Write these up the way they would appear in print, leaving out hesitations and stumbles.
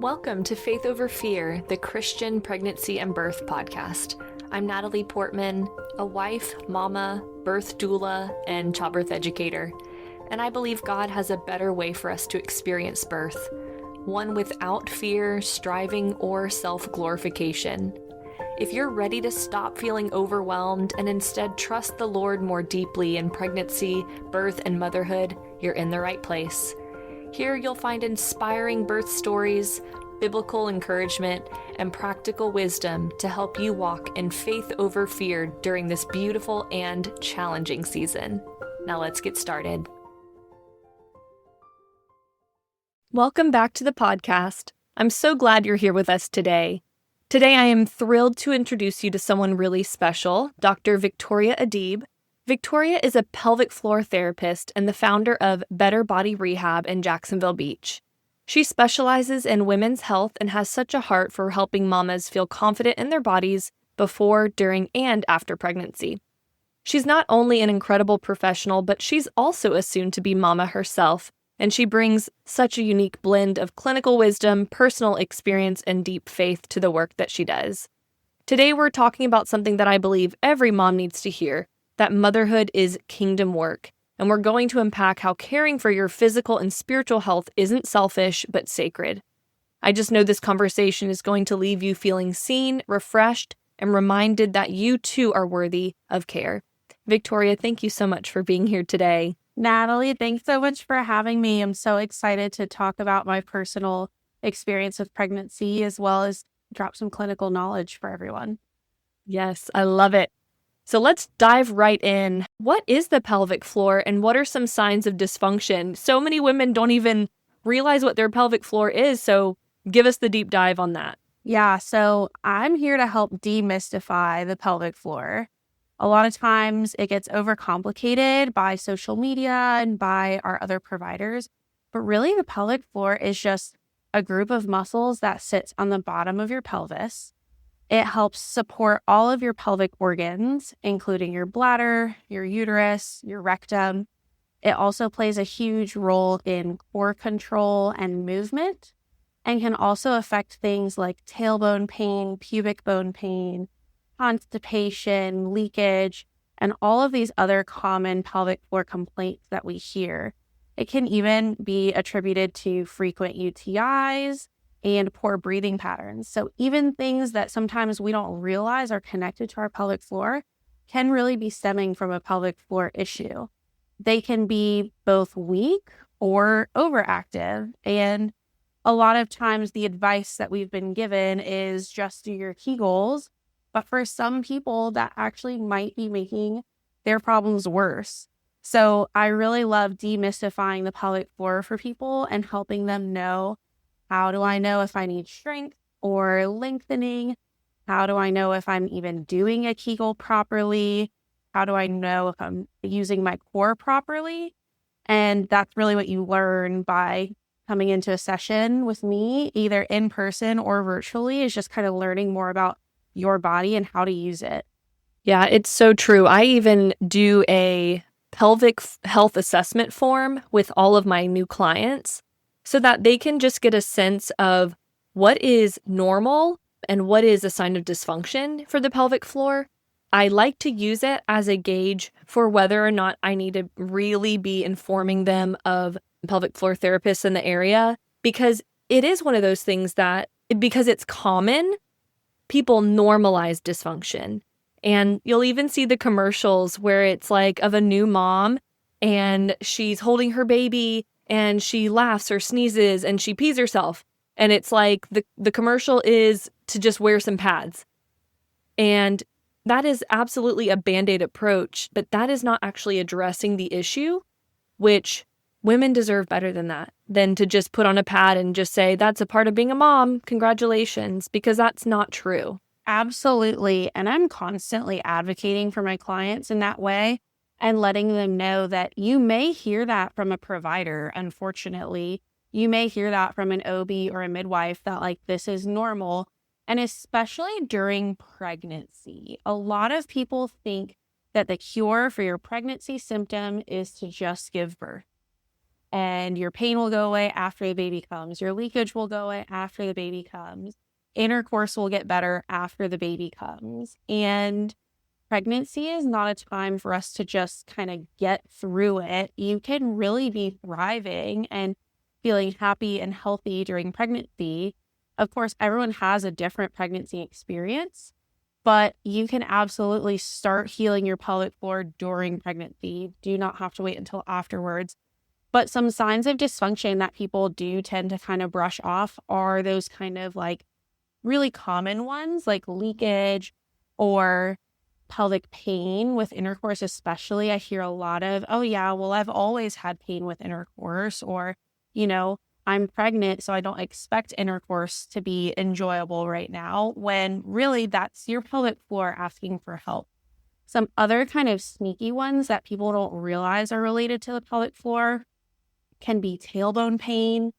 Welcome to Faith Over Fear, the Christian Pregnancy and Birth podcast. I'm Natalie Portman, a wife, mama, birth doula, and childbirth educator. And I believe God has a better way for us to experience birth, one without fear, striving, or self-glorification. If you're ready to stop feeling overwhelmed and instead trust the Lord more deeply in pregnancy, birth, and motherhood, you're in the right place. Here you'll find inspiring birth stories, biblical encouragement, and practical wisdom to help you walk in faith over fear during this beautiful and challenging season. Now let's get started. Welcome back to the podcast. I'm so glad you're here with us today. Today I am thrilled to introduce you to someone really special, Dr. Victoria Adeeb. Victoria is a pelvic floor therapist and the founder of Better Body Rehab in Jacksonville Beach. She specializes in women's health and has such a heart for helping mamas feel confident in their bodies before, during, and after pregnancy. She's not only an incredible professional, but she's also a soon-to-be mama herself, and she brings such a unique blend of clinical wisdom, personal experience, and deep faith to the work that she does. Today we're talking about something that I believe every mom needs to hear, that motherhood is kingdom work, and we're going to unpack how caring for your physical and spiritual health isn't selfish, but sacred. I just know this conversation is going to leave you feeling seen, refreshed, and reminded that you too are worthy of care. Victoria, thank you so much for being here today. Natalie, thanks so much for having me. I'm so excited to talk about my personal experience with pregnancy as well as drop some clinical knowledge for everyone. Yes, I love it. So let's dive right in. What is the pelvic floor and what are some signs of dysfunction? So many women don't even realize what their pelvic floor is, so give us the deep dive on that. Yeah, so I'm here to help demystify the pelvic floor. A lot of times it gets overcomplicated by social media and by our other providers, but really the pelvic floor is just a group of muscles that sits on the bottom of your pelvis. It helps support all of your pelvic organs, including your bladder, your uterus, your rectum. It also plays a huge role in core control and movement, and can also affect things like tailbone pain, pubic bone pain, constipation, leakage, and all of these other common pelvic floor complaints that we hear. It can even be attributed to frequent UTIs and poor breathing patterns. So even things that sometimes we don't realize are connected to our pelvic floor can really be stemming from a pelvic floor issue. They can be both weak or overactive. And a lot of times the advice that we've been given is just do your Kegels. But for some people, that actually might be making their problems worse. So I really love demystifying the pelvic floor for people and helping them know, how do I know if I need strength or lengthening? How do I know if I'm even doing a Kegel properly? How do I know if I'm using my core properly? And that's really what you learn by coming into a session with me, either in person or virtually, is just kind of learning more about your body and how to use it. Yeah, it's so true. I even do a pelvic health assessment form with all of my new clients so that they can just get a sense of what is normal and what is a sign of dysfunction for the pelvic floor. I like to use it as a gauge for whether or not I need to really be informing them of pelvic floor therapists in the area, because it is one of those things that, because it's common, people normalize dysfunction. And you'll even see the commercials where it's like of a new mom and she's holding her baby and she laughs or sneezes and she pees herself. And it's like the commercial is to just wear some pads. And that is absolutely a Band-Aid approach, but that is not actually addressing the issue, which women deserve better than that, than to just put on a pad and just say, that's a part of being a mom, congratulations, because that's not true. Absolutely. And I'm constantly advocating for my clients in that way and letting them know that you may hear that from a provider, unfortunately. You may hear that from an OB or a midwife that like this is normal. And especially during pregnancy, a lot of people think that the cure for your pregnancy symptom is to just give birth. and your pain will go away after the baby comes. Your leakage will go away after the baby comes. Intercourse will get better after the baby comes. And pregnancy is not a time for us to just kind of get through it. You can really be thriving and feeling happy and healthy during pregnancy. Of course, everyone has a different pregnancy experience, but you can absolutely start healing your pelvic floor during pregnancy. Do not have to wait until afterwards. But some signs of dysfunction that people do tend to kind of brush off are those kind of like really common ones like leakage or pelvic pain with intercourse, especially. I hear a lot of, oh yeah, well, I've always had pain with intercourse, or, I'm pregnant, so I don't expect intercourse to be enjoyable right now, when really that's your pelvic floor asking for help. Some other kind of sneaky ones that people don't realize are related to the pelvic floor can be tailbone pain,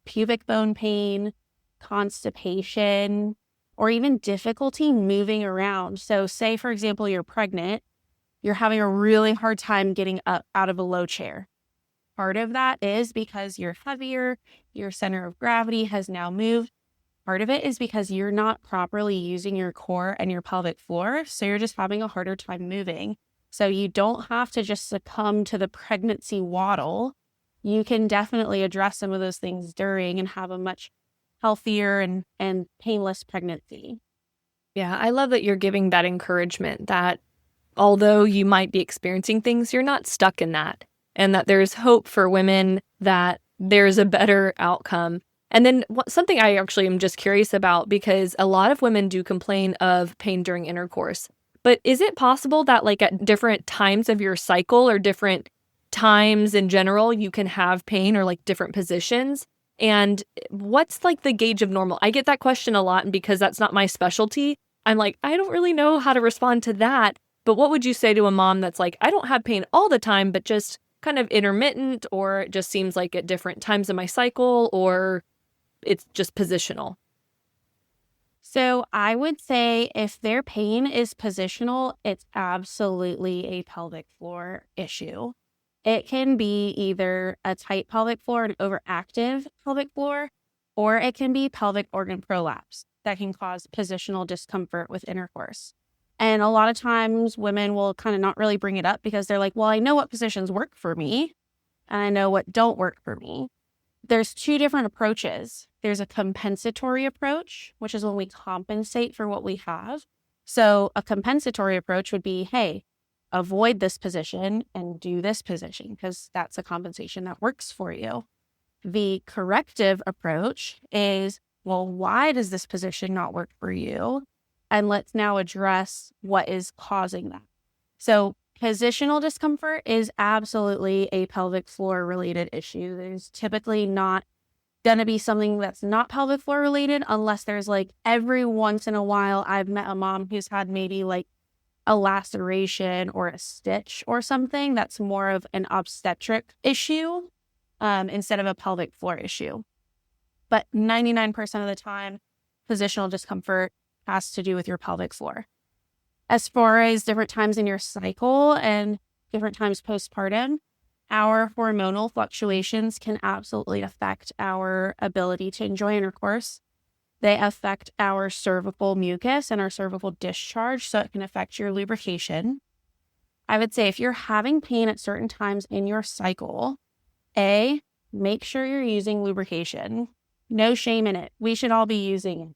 pubic bone pain, constipation, or even difficulty moving around. So say, for example, you're pregnant, you're having a really hard time getting up out of a low chair. Part of that is because you're heavier, your center of gravity has now moved. Part of it is because you're not properly using your core and your pelvic floor, so you're just having a harder time moving. So you don't have to just succumb to the pregnancy waddle. You can definitely address some of those things during and have a much healthier and painless pregnancy. Yeah, I love that you're giving that encouragement that although you might be experiencing things, you're not stuck in that, and that there's hope for women, that there's a better outcome. And then something I actually am just curious about, because a lot of women do complain of pain during intercourse, but is it possible that like at different times of your cycle or different times in general, you can have pain or like different positions? And what's like the gauge of normal? I get that question a lot, and because that's not my specialty, I'm like, I don't really know how to respond to that. But what would you say to a mom that's like, I don't have pain all the time, but just kind of intermittent, or it just seems like at different times of my cycle, or it's just positional? So I would say if their pain is positional, it's absolutely a pelvic floor issue. It can be either a tight pelvic floor, an overactive pelvic floor, or it can be pelvic organ prolapse that can cause positional discomfort with intercourse. And a lot of times women will kind of not really bring it up because they're like, well, I know what positions work for me and I know what don't work for me. There's two different approaches. There's a compensatory approach, which is when we compensate for what we have. So a compensatory approach would be, hey, avoid this position and do this position because that's a compensation that works for you. The corrective approach is, well, why does this position not work for you? And let's now address what is causing that. So positional discomfort is absolutely a pelvic floor related issue. There's typically not going to be something that's not pelvic floor related unless there's like every once in a while I've met a mom who's had maybe like a laceration or a stitch or something that's more of an obstetric issue instead of a pelvic floor issue. But 99% of the time, positional discomfort has to do with your pelvic floor. As far as different times in your cycle and different times postpartum, our hormonal fluctuations can absolutely affect our ability to enjoy intercourse. They affect our cervical mucus and our cervical discharge, so it can affect your lubrication. I would say if you're having pain at certain times in your cycle, A, make sure you're using lubrication. No shame in it. We should all be using it.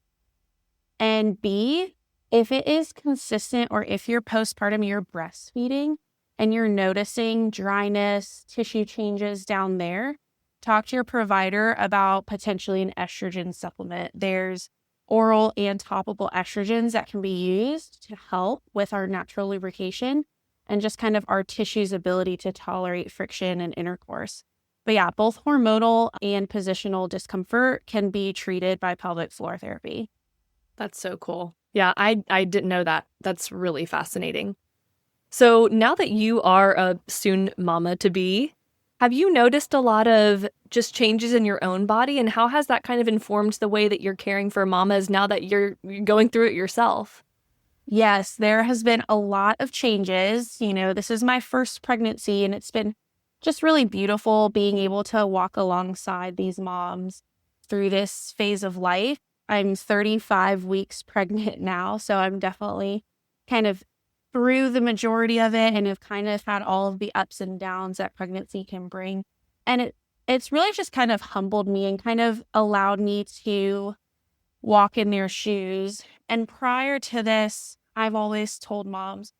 And B, if it is consistent or if you're postpartum, you're breastfeeding and you're noticing dryness, tissue changes down there, talk to your provider about potentially an estrogen supplement. There's oral and topical estrogens that can be used to help with our natural lubrication and just kind of our tissue's ability to tolerate friction and intercourse. But yeah, both hormonal and positional discomfort can be treated by pelvic floor therapy. That's so cool. Yeah, I didn't know that. That's really fascinating. So now that you are a soon mama to be, have you noticed a lot of just changes in your own body, and how has that kind of informed the way that you're caring for mamas now that you're going through it yourself? Yes, there has been a lot of changes. This is my first pregnancy and it's been just really beautiful being able to walk alongside these moms through this phase of life. I'm 35 weeks pregnant now, so I'm definitely kind of through the majority of it and have kind of had all of the ups and downs that pregnancy can bring. And it's really just kind of humbled me and kind of allowed me to walk in their shoes. And prior to this, I've always told moms,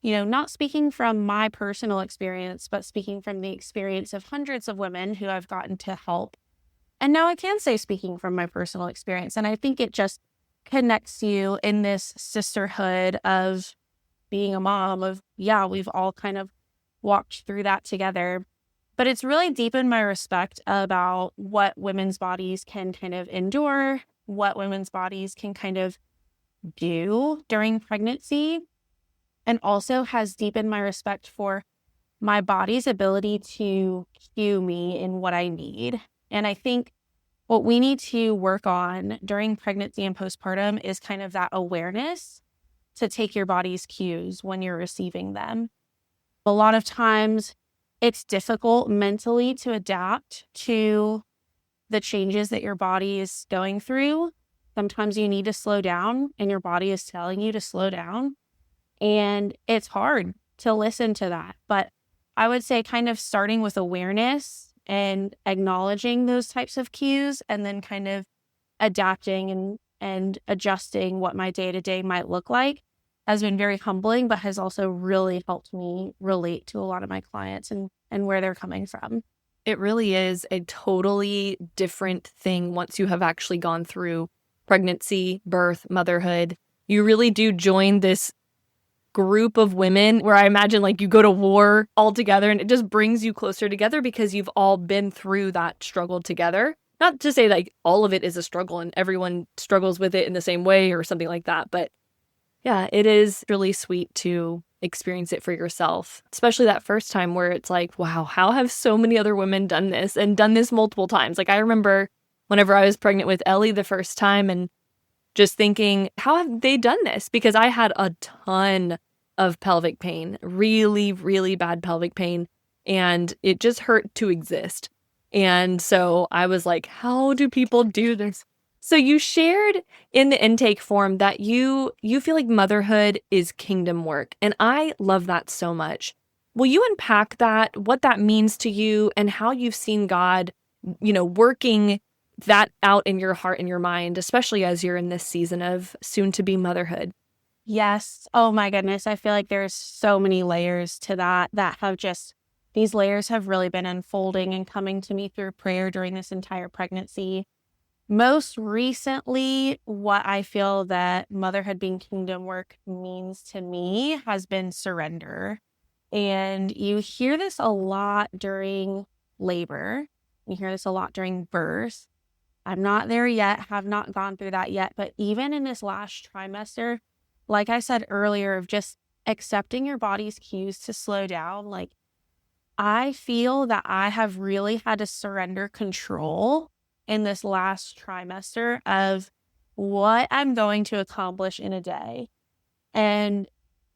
not speaking from my personal experience, but speaking from the experience of hundreds of women who I've gotten to help. And now I can say speaking from my personal experience. And I think it just connects you in this sisterhood of being a mom of, we've all kind of walked through that together. But it's really deepened my respect about what women's bodies can kind of endure, what women's bodies can kind of do during pregnancy, and also has deepened my respect for my body's ability to cue me in what I need. And I think what we need to work on during pregnancy and postpartum is kind of that awareness to take your body's cues when you're receiving them. A lot of times it's difficult mentally to adapt to the changes that your body is going through. Sometimes you need to slow down and your body is telling you to slow down. And it's hard to listen to that. But I would say kind of starting with awareness and acknowledging those types of cues and then kind of adapting and adjusting what my day-to-day might look like has been very humbling, but has also really helped me relate to a lot of my clients and where they're coming from. It really is a totally different thing once you have actually gone through pregnancy, birth, motherhood. You really do join this group of women where I imagine like you go to war all together, and it just brings you closer together because you've all been through that struggle together. Not to say like all of it is a struggle and everyone struggles with it in the same way or something like that, but yeah, it is really sweet to experience it for yourself, especially that first time where it's like, wow, how have so many other women done this and done this multiple times? Like I remember whenever I was pregnant with Ellie the first time and just thinking, how have they done this? Because I had a ton of pelvic pain, really, really bad pelvic pain, and it just hurt to exist. And so I was like, how do people do this? So you shared in the intake form that you feel like motherhood is kingdom work, and I love that so much. Will you unpack that, what that means to you, and how you've seen God, working that out in your heart and your mind, especially as you're in this season of soon-to-be motherhood? Yes. Oh my goodness. I feel like there's so many layers to that have just, these layers have really been unfolding and coming to me through prayer during this entire pregnancy. Most recently, what I feel that motherhood being kingdom work means to me has been surrender. And you hear this a lot during labor. You hear this a lot during birth. I'm not there yet, have not gone through that yet. But even in this last trimester, like I said earlier, of just accepting your body's cues to slow down, like I feel that I have really had to surrender control in this last trimester of what I'm going to accomplish in a day and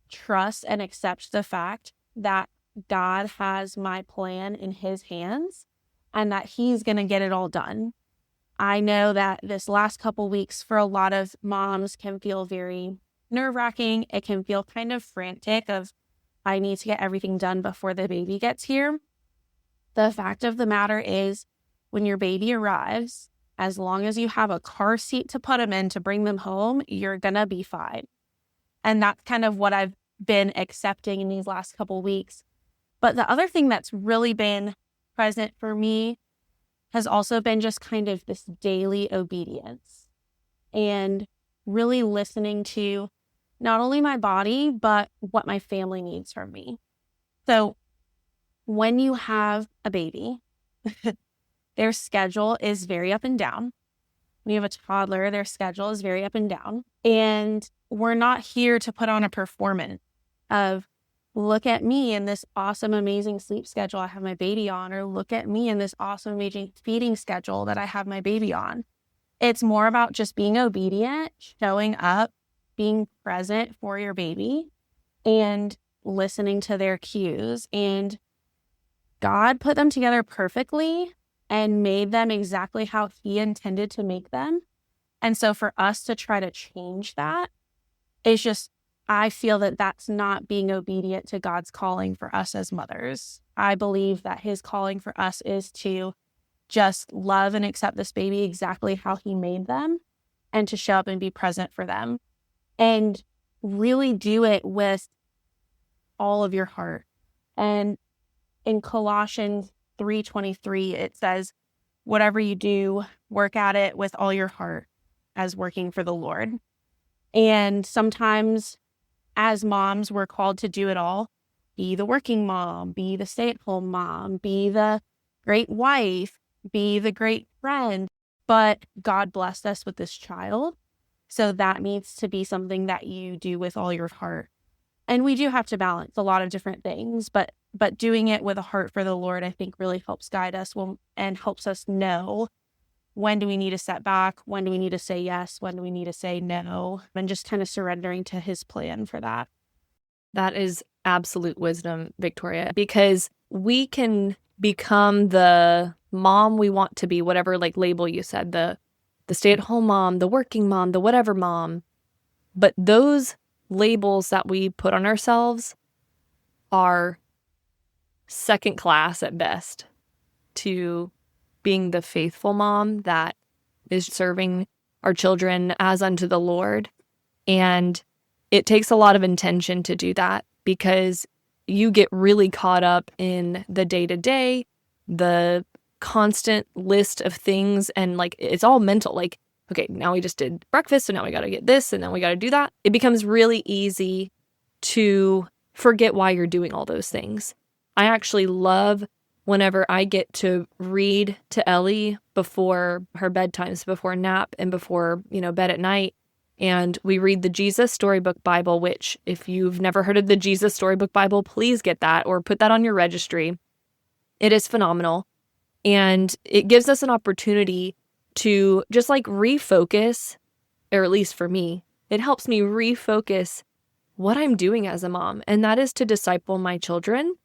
trust and accept the fact that God has my plan in his hands and that he's going to get it all done. I know that this last couple weeks for a lot of moms can feel very nerve-wracking. It can feel kind of frantic of, I need to get everything done before the baby gets here. The fact of the matter is, when your baby arrives, as long as you have a car seat to put them in to bring them home, you're going to be fine. And that's kind of what I've been accepting in these last couple weeks. But the other thing that's really been present for me has also been just kind of this daily obedience and really listening to not only my body, but what my family needs from me. So when you have a baby, their schedule is very up and down. When you have a toddler, their schedule is very up and down. And we're not here to put on a performance of, look at me in this awesome, amazing sleep schedule I have my baby on, or look at me in this awesome, amazing feeding schedule that I have my baby on. It's more about just being obedient, showing up, being present for your baby, and listening to their cues. And God put them together perfectly and made them exactly how he intended to make them. And so for us to try to change that is just, I feel that that's not being obedient to God's calling for us as mothers. I believe that his calling for us is to just love and accept this baby exactly how he made them and to show up and be present for them and really do it with all of your heart. And in Colossians 3:23, it says, whatever you do, work at it with all your heart as working for the Lord. And sometimes as moms, we're called to do it all. Be the working mom, be the stay-at-home mom, be the great wife, be the great friend. But God blessed us with this child. So that needs to be something that you do with all your heart. And we do have to balance a lot of different things, but doing it with a heart for the Lord, I think really helps guide us and helps us know when do we need to step back, when do we need to say yes, when do we need to say no, and just kind of surrendering to his plan for that. That is absolute wisdom, Victoria, because we can become the mom we want to be, whatever like label you said, the stay-at-home mom, the working mom, the whatever mom. But those labels that we put on ourselves are second class at best to being the faithful mom that is serving our children as unto the Lord. And it takes a lot of intention to do that because you get really caught up in the day-to-day, the constant list of things, and like it's all mental. Like, okay, now we just did breakfast, so now we got to get this, and then we got to do that. It becomes really easy to forget why you're doing all those things. I actually love whenever I get to read to Ellie before her bedtimes, before nap, and before, bed at night. And we read the Jesus Storybook Bible, which if you've never heard of the Jesus Storybook Bible, please get that or put that on your registry. It is phenomenal. And it gives us an opportunity to just like refocus, or at least for me, it helps me refocus what I'm doing as a mom. And that is to disciple my children.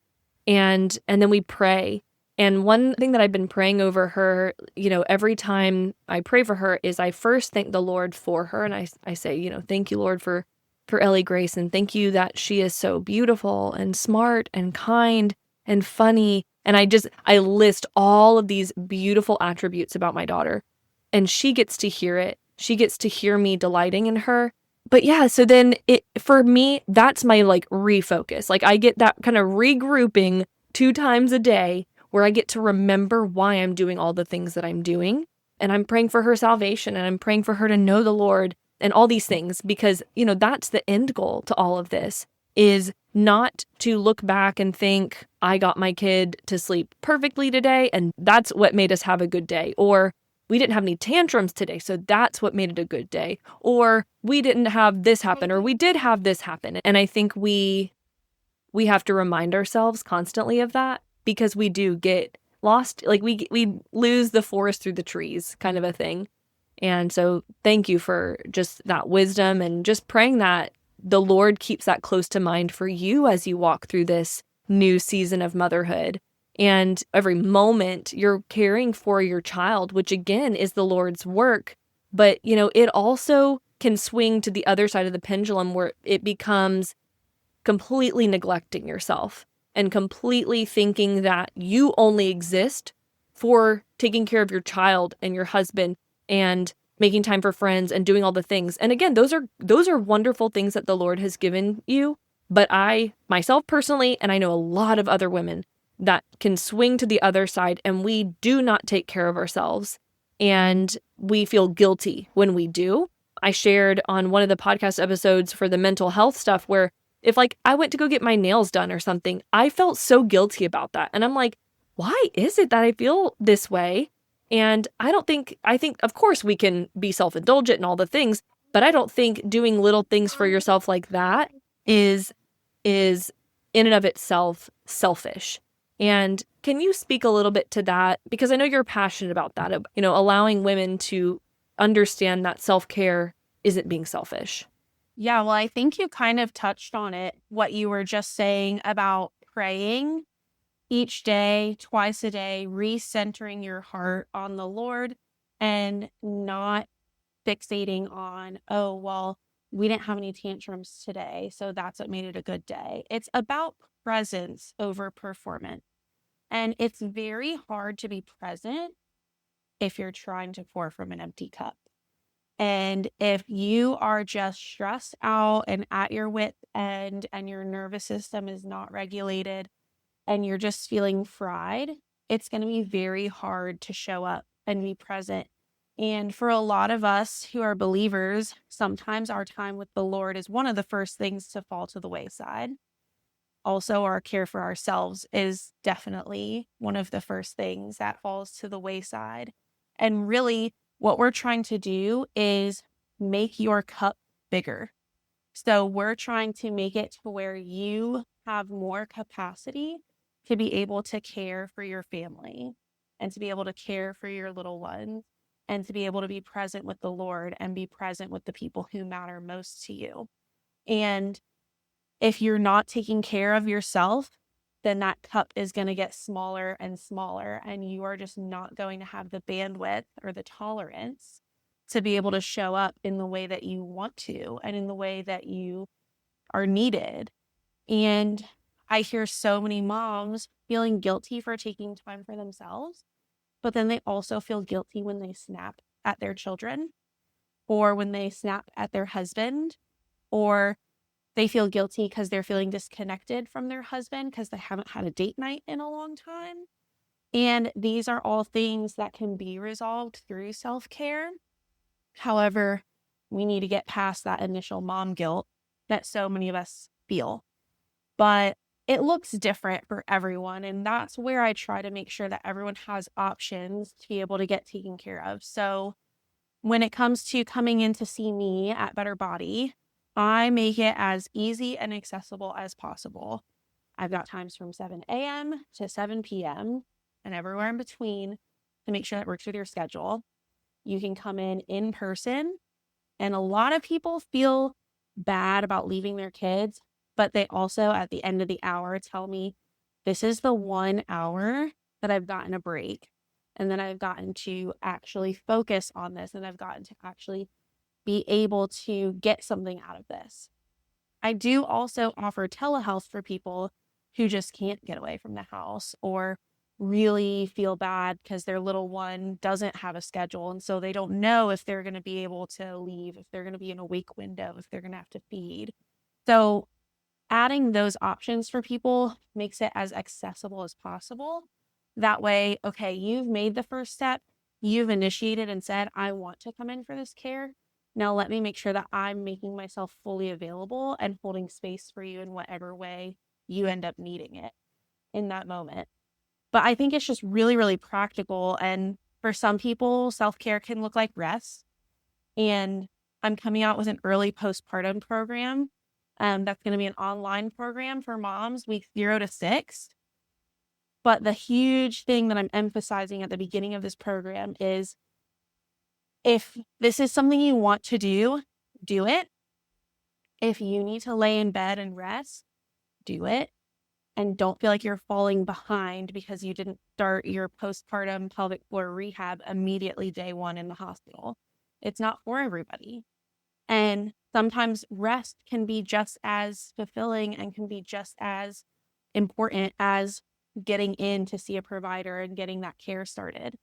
And then we pray. And one thing that I've been praying over her, every time I pray for her is I first thank the Lord for her. And I say, thank you, Lord, for Ellie Grace. And thank you that she is so beautiful and smart and kind and funny. And I list all of these beautiful attributes about my daughter. And she gets to hear it. She gets to hear me delighting in her. But yeah, so then for me, that's my like refocus. Like I get that kind of regrouping 2 times a day where I get to remember why I'm doing all the things that I'm doing. And I'm praying for her salvation and I'm praying for her to know the Lord and all these things because, that's the end goal to all of this is not to look back and think I got my kid to sleep perfectly today and that's what made us have a good day. Or we didn't have any tantrums today, so that's what made it a good day. Or we didn't have this happen, or we did have this happen. And I think we have to remind ourselves constantly of that because we do get lost. Like we lose the forest through the trees kind of a thing. And so thank you for just that wisdom and just praying that the Lord keeps that close to mind for you as you walk through this new season of motherhood. And every moment you're caring for your child, which again is the Lord's work. But, it also can swing to the other side of the pendulum where it becomes completely neglecting yourself and completely thinking that you only exist for taking care of your child and your husband and making time for friends and doing all the things. And again, those are wonderful things that the Lord has given you. But I, myself personally, and I know a lot of other women that can swing to the other side and we do not take care of ourselves and we feel guilty when we do. I shared on one of the podcast episodes for the mental health stuff where if like I went to go get my nails done or something, I felt so guilty about that. And I'm like, why is it that I feel this way? And I think of course we can be self-indulgent and all the things, but I don't think doing little things for yourself like that is in and of itself selfish. And can you speak a little bit to that? Because I know you're passionate about that, allowing women to understand that self-care isn't being selfish. Yeah, well, I think you kind of touched on it, what you were just saying about praying each day, twice a day, recentering your heart on the Lord and not fixating on, oh, well, we didn't have any tantrums today, so that's what made it a good day. It's about presence over performance. And it's very hard to be present if you're trying to pour from an empty cup. And if you are just stressed out and at your wit's end and your nervous system is not regulated and you're just feeling fried, it's going to be very hard to show up and be present. And for a lot of us who are believers, sometimes our time with the Lord is one of the first things to fall to the wayside. Also, our care for ourselves is definitely one of the first things that falls to the wayside. And really, what we're trying to do is make your cup bigger. So we're trying to make it to where you have more capacity to be able to care for your family and to be able to care for your little ones and to be able to be present with the Lord and be present with the people who matter most to you. And if you're not taking care of yourself, then that cup is going to get smaller and smaller, and you are just not going to have the bandwidth or the tolerance to be able to show up in the way that you want to and in the way that you are needed. And I hear so many moms feeling guilty for taking time for themselves, but then they also feel guilty when they snap at their children or when they snap at their husband, or they feel guilty because they're feeling disconnected from their husband because they haven't had a date night in a long time. And these are all things that can be resolved through self-care. However, we need to get past that initial mom guilt that so many of us feel. But it looks different for everyone. And that's where I try to make sure that everyone has options to be able to get taken care of. So when it comes to coming in to see me at Better Body, I make it as easy and accessible as possible. I've got times from 7 a.m. to 7 p.m. and everywhere in between to make sure that works with your schedule. You can come in person, and a lot of people feel bad about leaving their kids, but they also at the end of the hour tell me, this is the 1 hour that I've gotten a break, and then I've gotten to actually focus on this, and I've gotten to actually be able to get something out of this. I do also offer telehealth for people who just can't get away from the house or really feel bad because their little one doesn't have a schedule. And so they don't know if they're going to be able to leave, if they're going to be in a wake window, if they're going to have to feed. So adding those options for people makes it as accessible as possible. That way, okay, you've made the first step. You've initiated and said, I want to come in for this care. Now let me make sure that I'm making myself fully available and holding space for you in whatever way you end up needing it in that moment. But I think it's just really, really practical. And for some people, self-care can look like rest. And I'm coming out with an early postpartum program. That's going to be an online program for moms, week 0 to 6. But the huge thing that I'm emphasizing at the beginning of this program is, if this is something you want to do, do it. If you need to lay in bed and rest, do it. And don't feel like you're falling behind because you didn't start your postpartum pelvic floor rehab immediately day 1 in the hospital. It's not for everybody. And sometimes rest can be just as fulfilling and can be just as important as getting in to see a provider and getting that care started.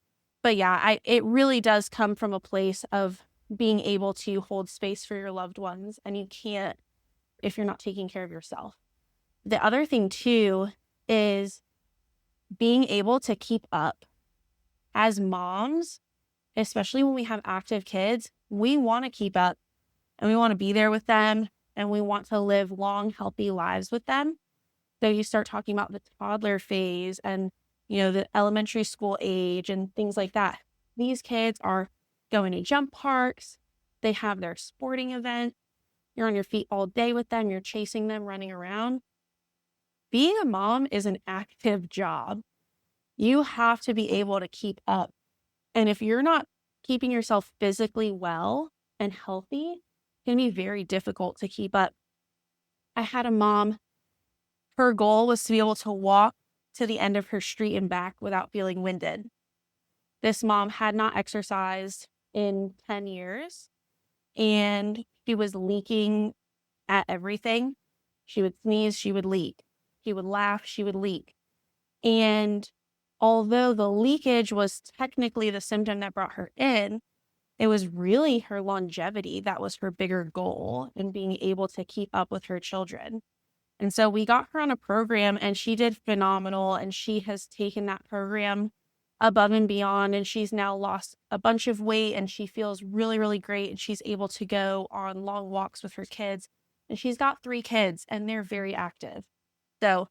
But yeah, it really does come from a place of being able to hold space for your loved ones, and you can't if you're not taking care of yourself. The other thing too is being able to keep up. As moms, especially when we have active kids, we want to keep up and we want to be there with them and we want to live long, healthy lives with them. So you start talking about the toddler phase and, the elementary school age and things like that. These kids are going to jump parks. They have their sporting event. You're on your feet all day with them. You're chasing them, running around. Being a mom is an active job. You have to be able to keep up. And if you're not keeping yourself physically well and healthy, it can be very difficult to keep up. I had a mom, her goal was to be able to walk to the end of her street and back without feeling winded. This mom had not exercised in 10 years, and she was leaking at everything. She would sneeze, she would leak. She would laugh, she would leak. And although the leakage was technically the symptom that brought her in, it was really her longevity that was her bigger goal in being able to keep up with her children. And so we got her on a program, and she did phenomenal, and she has taken that program above and beyond, and she's now lost a bunch of weight, and she feels really, really great, and she's able to go on long walks with her kids, and she's got 3 kids, and they're very active. So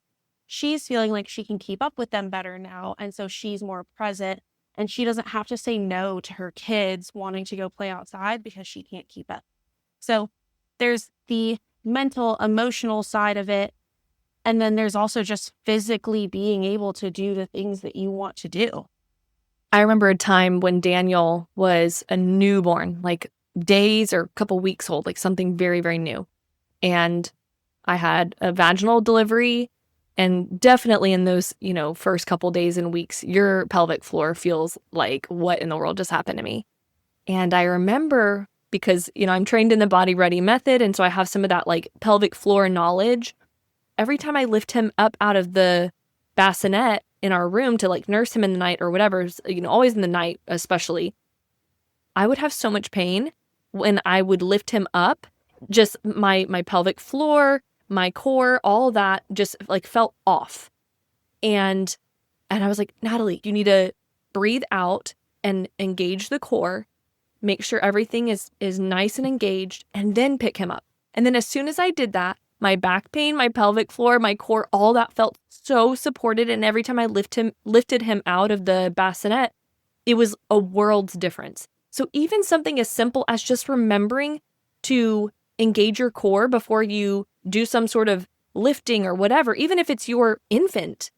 she's feeling like she can keep up with them better now, and so she's more present, and she doesn't have to say no to her kids wanting to go play outside because she can't keep up. So there's the mental, emotional side of it. And then there's also just physically being able to do the things that you want to do. I remember a time when Daniel was a newborn, like days or a couple weeks old, like something very, very new. And I had a vaginal delivery. And definitely in those, first couple days and weeks, your pelvic floor feels like, what in the world just happened to me? And I remember, because, I'm trained in the Body Ready method, and so I have some of that like pelvic floor knowledge. Every time I lift him up out of the bassinet in our room to like nurse him in the night or whatever, always in the night especially, I would have so much pain when I would lift him up. Just my pelvic floor, my core, all that just like felt off. And I was like, Natalie, you need to breathe out and engage the core. Make sure everything is nice and engaged, and then pick him up. And then as soon as I did that, my back pain, my pelvic floor, my core, all that felt so supported. And every time I lifted him out of the bassinet, it was a world's difference. So even something as simple as just remembering to engage your core before you do some sort of lifting or whatever, even if it's your infant,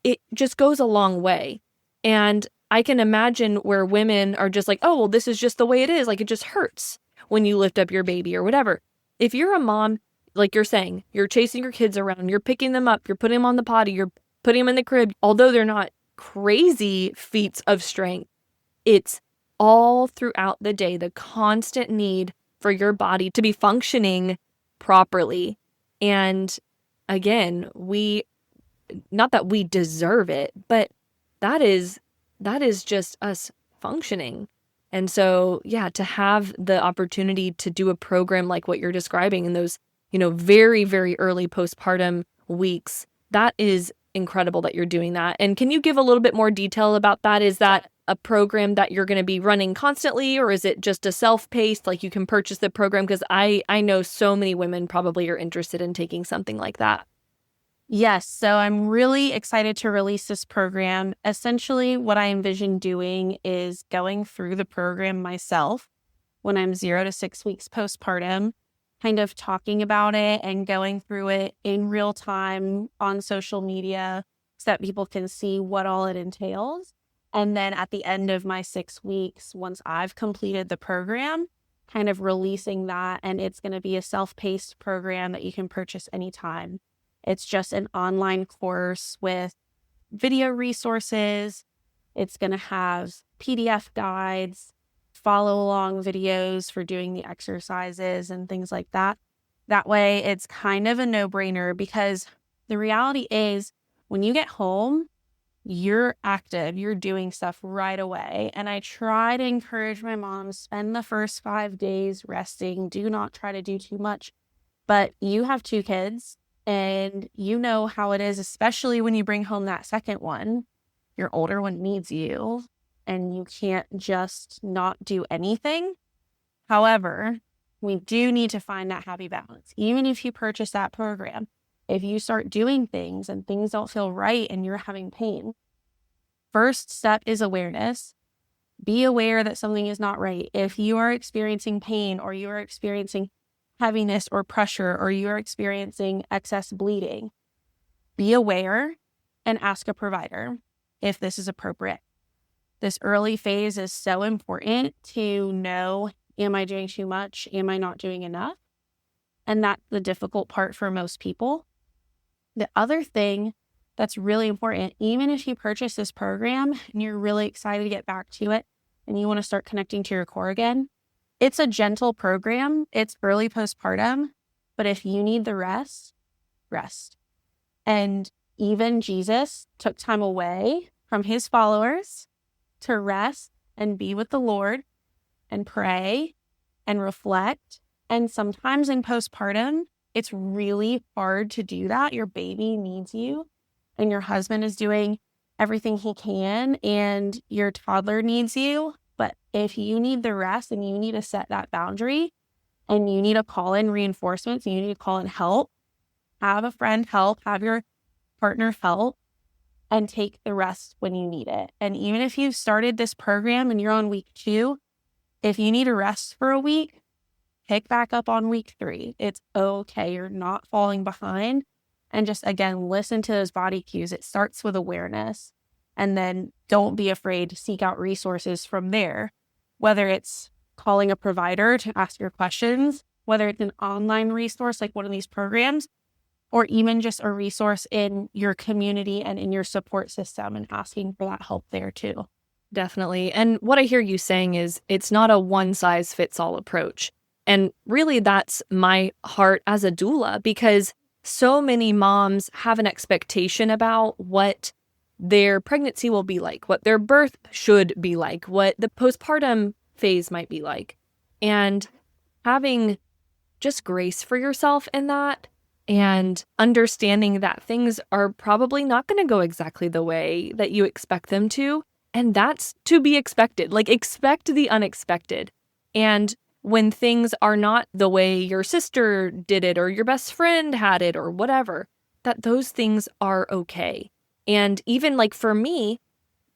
it just goes a long way. And I can imagine where women are just like, oh, well, this is just the way it is. Like, it just hurts when you lift up your baby or whatever. If you're a mom, like you're saying, you're chasing your kids around, you're picking them up, you're putting them on the potty, you're putting them in the crib, although they're not crazy feats of strength, it's all throughout the day, the constant need for your body to be functioning properly. And again, not that we deserve it, but that is just us functioning. And so, yeah, to have the opportunity to do a program like what you're describing in those, very, very early postpartum weeks, that is incredible that you're doing that. And can you give a little bit more detail about that? Is that a program that you're going to be running constantly, or is it just a self-paced, like you can purchase the program? Because I know so many women probably are interested in taking something like that. Yes. So I'm really excited to release this program. Essentially, what I envision doing is going through the program myself when I'm 0 to 6 weeks postpartum, kind of talking about it and going through it in real time on social media so that people can see what all it entails. And then at the end of my 6 weeks, once I've completed the program, kind of releasing that. And it's going to be a self-paced program that you can purchase anytime. It's just an online course with video resources. It's going to have PDF guides, follow along videos for doing the exercises and things like that. That way, it's kind of a no-brainer, because the reality is when you get home, you're active, you're doing stuff right away. And I try to encourage my mom, spend the first 5 days resting. Do not try to do too much. But you have 2 kids. And you know how it is, especially when you bring home that second one. Your older one needs you, and you can't just not do anything. However, we do need to find that happy balance. Even if you purchase that program, if you start doing things and things don't feel right and you're having pain, first step is awareness. Be aware that something is not right. If you are experiencing pain, or you are experiencing heaviness or pressure, or you are experiencing excess bleeding, be aware and ask a provider if this is appropriate. This early phase is so important to know, am I doing too much? Am I not doing enough? And that's the difficult part for most people. The other thing that's really important. Even if you purchase this program and you're really excited to get back to it and you want to start connecting to your core again, it's a gentle program. It's early postpartum, but if you need the rest, rest. And even Jesus took time away from his followers to rest and be with the Lord and pray and reflect. And sometimes in postpartum, it's really hard to do that. Your baby needs you and your husband is doing everything he can and your toddler needs you. But if you need the rest and you need to set that boundary and you need to call in reinforcements and you need to call in help, have a friend help, have your partner help, and take the rest when you need it. And even if you've started this program and you're on week 2, if you need a rest for a week, pick back up on week 3. It's okay. You're not falling behind. And just, again, listen to those body cues. It starts with awareness. And then don't be afraid to seek out resources from there, whether it's calling a provider to ask your questions, whether it's an online resource like one of these programs, or even just a resource in your community and in your support system and asking for that help there too. Definitely. And what I hear you saying is it's not a one-size-fits-all approach. And really that's my heart as a doula, because so many moms have an expectation about what their pregnancy will be like, what their birth should be like, what the postpartum phase might be like. And having just grace for yourself in that and understanding that things are probably not going to go exactly the way that you expect them to. And that's to be expected. Like, expect the unexpected. And when things are not the way your sister did it or your best friend had it or whatever, that those things are okay. And even like for me,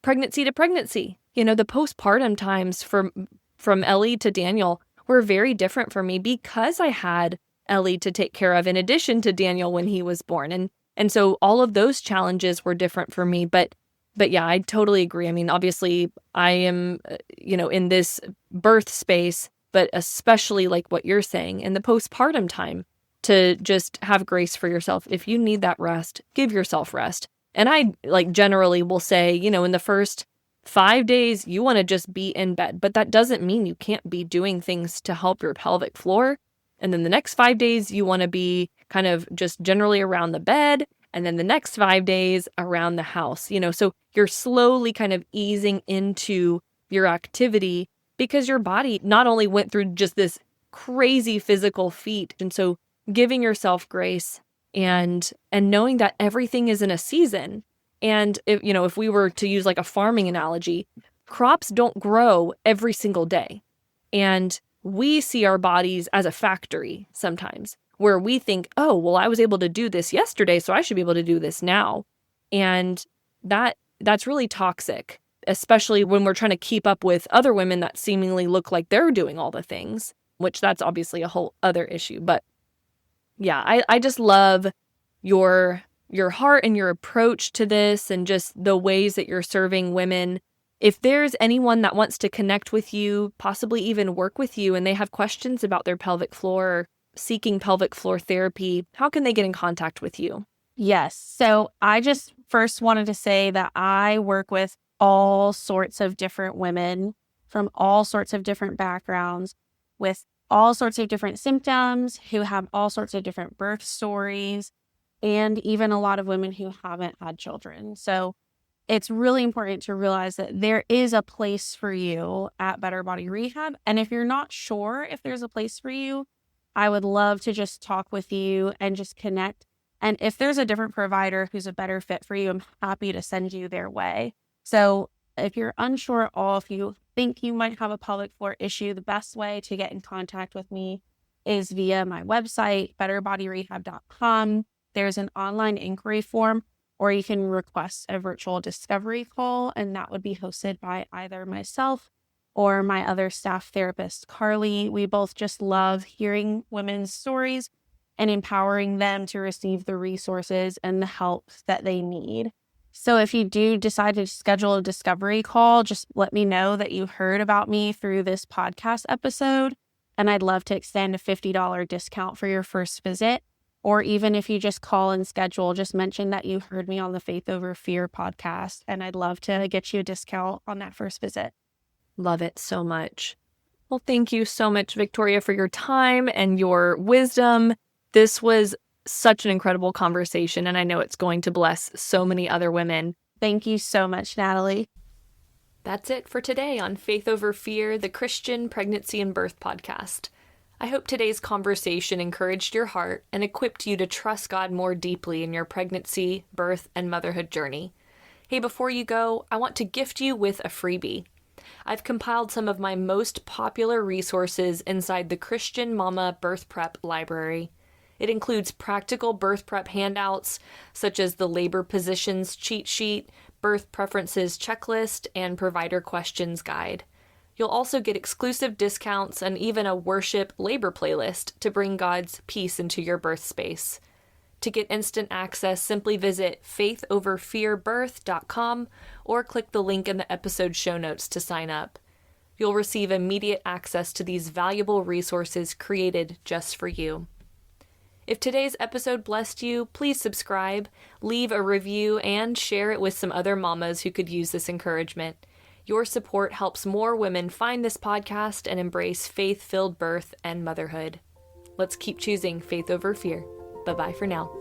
pregnancy to pregnancy, the postpartum times from Ellie to Daniel were very different for me because I had Ellie to take care of in addition to Daniel when he was born. And so all of those challenges were different for me. But yeah, I totally agree. I mean, obviously I am, in this birth space, but especially like what you're saying in the postpartum time, to just have grace for yourself. If you need that rest, give yourself rest. And I generally will say, in the first 5 days, you want to just be in bed, but that doesn't mean you can't be doing things to help your pelvic floor. And then the next 5 days, you want to be kind of just generally around the bed. And then the next 5 days around the house, so you're slowly kind of easing into your activity because your body not only went through just this crazy physical feat. And so giving yourself grace and knowing that everything is in a season. And if we were to use like a farming analogy, crops don't grow every single day. And we see our bodies as a factory sometimes, where we think, oh, well, I was able to do this yesterday, so I should be able to do this now. And that's really toxic, especially when we're trying to keep up with other women that seemingly look like they're doing all the things, which that's obviously a whole other issue. But yeah, I just love your heart and your approach to this and just the ways that you're serving women. If there's anyone that wants to connect with you, possibly even work with you, and they have questions about their pelvic floor or seeking pelvic floor therapy, how can they get in contact with you? Yes. So I just first wanted to say that I work with all sorts of different women from all sorts of different backgrounds with all sorts of different symptoms, who have all sorts of different birth stories, and even a lot of women who haven't had children. So it's really important to realize that there is a place for you at Better Body Rehab. And if you're not sure if there's a place for you, I would love to just talk with you and just connect. And if there's a different provider who's a better fit for you, I'm happy to send you their way. So if you're unsure at all, if you think you might have a pelvic floor issue, the best way to get in contact with me is via my website, betterbodyrehab.com. There's an online inquiry form, or you can request a virtual discovery call, and that would be hosted by either myself or my other staff therapist, Carly. We both just love hearing women's stories and empowering them to receive the resources and the help that they need. So if you do decide to schedule a discovery call, just let me know that you heard about me through this podcast episode, and I'd love to extend a $50 discount for your first visit. Or even if you just call and schedule, just mention that you heard me on the Faith Over Fear podcast, and I'd love to get you a discount on that first visit. Love it so much. Well, thank you so much, Victoria, for your time and your wisdom. This was such an incredible conversation, and I know it's going to bless so many other women. Thank you so much, Natalie. That's it for today on Faith Over Fear, the Christian Pregnancy and Birth podcast. I hope today's conversation encouraged your heart and equipped you to trust God more deeply in your pregnancy, birth, and motherhood journey. Hey, before you go, I want to gift you with a freebie. I've compiled some of my most popular resources inside the Christian Mama Birth Prep Library. It includes practical birth prep handouts, such as the labor positions cheat sheet, birth preferences checklist, and provider questions guide. You'll also get exclusive discounts and even a worship labor playlist to bring God's peace into your birth space. To get instant access, simply visit faithoverfearbirth.com or click the link in the episode show notes to sign up. You'll receive immediate access to these valuable resources created just for you. If today's episode blessed you, please subscribe, leave a review, and share it with some other mamas who could use this encouragement. Your support helps more women find this podcast and embrace faith-filled birth and motherhood. Let's keep choosing faith over fear. Bye-bye for now.